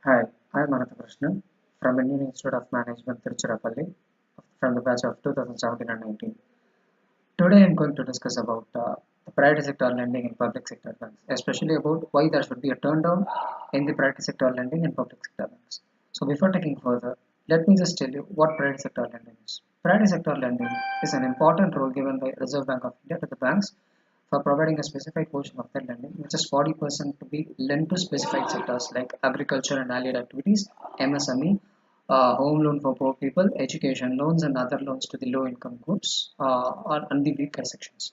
Hi, I'm Anatha Krishnan from Indian Institute of Management, Tiruchirappalli, from the batch of 2017 and 19. Today I'm going to discuss about the private sector lending and public sector banks, especially about why there should be a turn down in the private sector lending and public sector banks. So before taking further, let me just tell you what private sector lending is. Private sector lending is an important role given by Reserve Bank of India to the banks for providing a specified portion of their lending, which is 40% to be lent to specified sectors like agriculture and allied activities, MSME, home loan for poor people, education loans, and other loans to the low income groups and the weaker sections.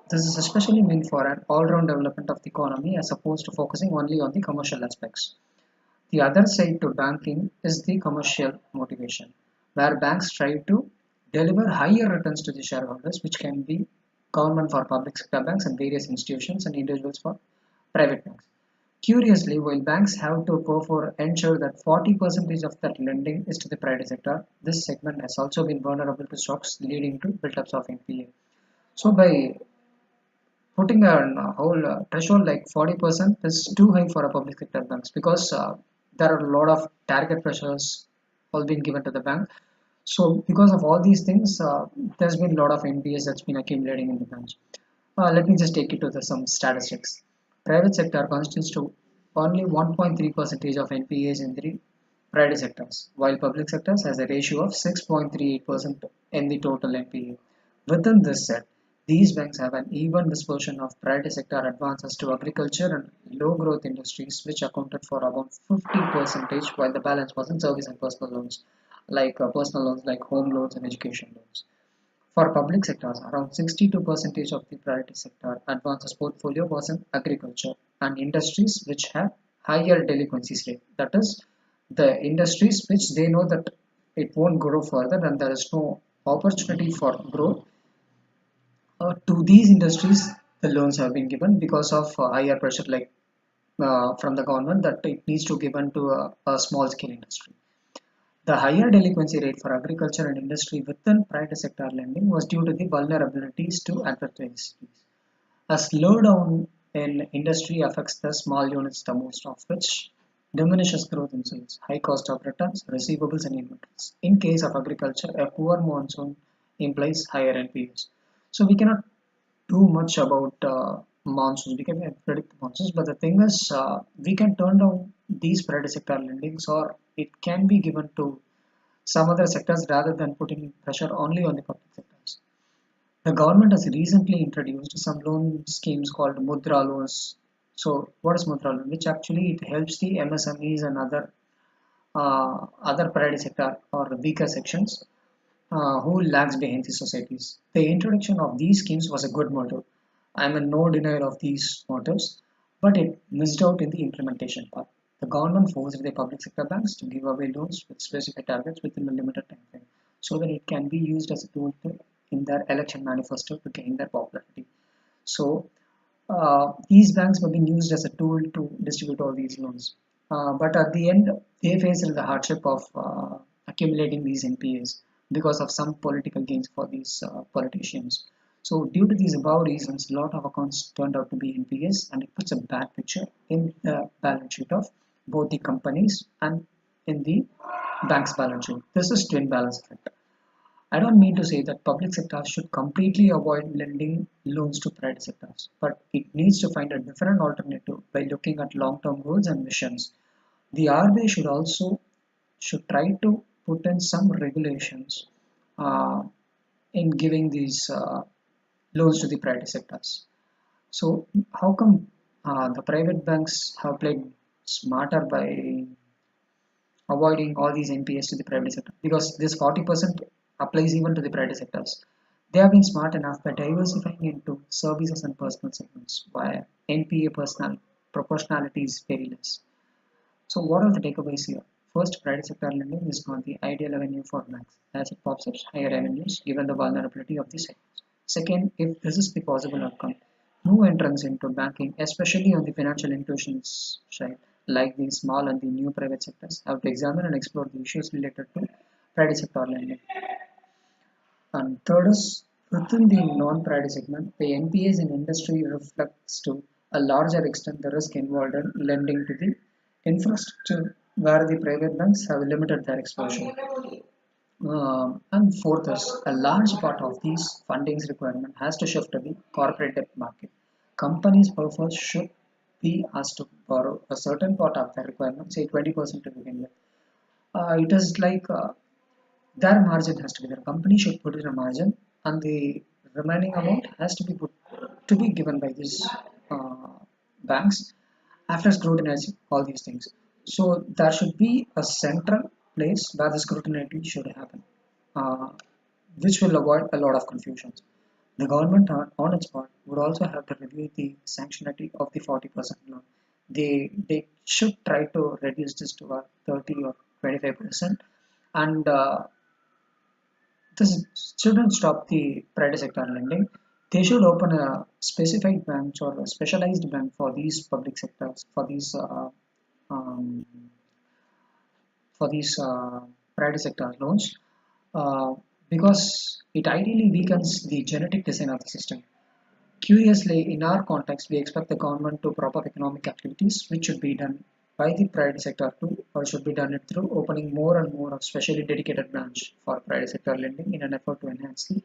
This is especially meant for an all round development of the economy as opposed to focusing only on the commercial aspects. The other side to banking is the commercial motivation, where banks try to deliver higher returns to the shareholders, which can be government for public sector banks and various institutions and individuals for private banks. Curiously, while banks have to go for ensure that 40% of that lending is to the private sector, this segment has also been vulnerable to shocks leading to build-ups of NPA. So by putting a whole threshold like 40% is too high for a public sector banks because there are a lot of target pressures all being given to the bank. So because of all these things, there's been a lot of NPAs that's been accumulating in the banks. Let me just take you to some statistics. Private sector constitutes to only 1.3 percentage of NPAs in the private sectors, while public sectors has a ratio of 6.38% in the total NPA. Within this set, these banks have an even dispersion of private sector advances to agriculture and low growth industries, which accounted for about 50%, while the balance was in service and personal loans, like personal loans like home loans and education loans. For public sectors, around 62% of the private sector advances portfolio was in agriculture and industries which have higher delinquencies rate. That is, the industries which they know that it won't grow further and there is no opportunity for growth. To these industries, the loans have been given because of higher pressure, like from the government, that it needs to given to a small scale industry. The higher delinquency rate for agriculture and industry within private sector lending was due to the vulnerabilities to adverse fees. A slowdown in industry affects the small units the most, of which diminishes growth in sales, high cost of returns, receivables, and inventories. In case of agriculture, a poor monsoon implies higher NPAs. So we cannot do much about monsoons. We can predict monsoons, but the thing is, we can turn down these private sector lendings, or it can be given to some other sectors rather than putting pressure only on the public sectors. The government has recently introduced some loan schemes called Mudra loans. So, what is Mudra loan? Which actually it helps the MSMEs and other private sector or weaker sections who lags behind the societies. The introduction of these schemes was a good motive. I am in no denial of these motives, but it missed out in the implementation part. The government forced the public sector banks to give away loans with specific targets within a limited time frame so that it can be used as a tool in their election manifesto to gain their popularity. So these banks were being used as a tool to distribute all these loans. But at the end, they faced the hardship of accumulating these NPAs because of some political gains for these politicians. So, due to these above reasons, a lot of accounts turned out to be NPAs, and it puts a bad picture in the balance sheet of both the companies and in the bank's balance sheet. This is twin balance effect. I don't mean to say that public sectors should completely avoid lending loans to private sectors, but it needs to find a different alternative by looking at long-term goals and missions. The RBI should try to put in some regulations uh, in giving these loans to the private sectors. So how come the private banks have played smarter by avoiding all these NPS to the private sector? Because this 40% applies even to the private sectors. They have been smart enough by diversifying into services and personal segments where NPA personal proportionality is very less. So what are the takeaways here? First, private sector lending is not the ideal avenue for banks as it pops up higher revenues given the vulnerability of the sectors. Second, if this is the possible outcome, new entrants into banking, especially on the financial institutions side, like the small and the new private sectors, have to examine and explore the issues related to private sector lending. And third is within the non-private segment, the NPAs in industry reflects to a larger extent the risk involved in lending to the infrastructure where the private banks have limited their exposure. And fourth is a large part of these fundings requirement has to shift to the corporate debt market. Companies purpose should be asked to borrow a certain part of their requirement, say 20% to begin with. It is like their margin has to be there. Company should put in a margin, and the remaining amount has to be put to be given by these uh, banks after scrutinizing all these things. So there should be a central place where the scrutiny should happen, uh, which will avoid a lot of confusions. The government on its part would also have to review the sanctionality of the 40% loan. They should try to reduce this to a 30 or 25%, and this shouldn't stop the private sector lending. They should open a specified branch or a specialized bank for these public sectors, um, for these private sector loans, uh, because it ideally weakens the genetic design of the system. Curiously, in our context, we expect the government to prop up economic activities, which should be done by the private sector too, or should be done it through opening more and more of specially dedicated branch for private sector lending in an effort to enhance the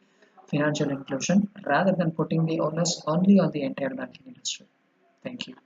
financial inclusion rather than putting the onus only on the entire banking industry. Thank you.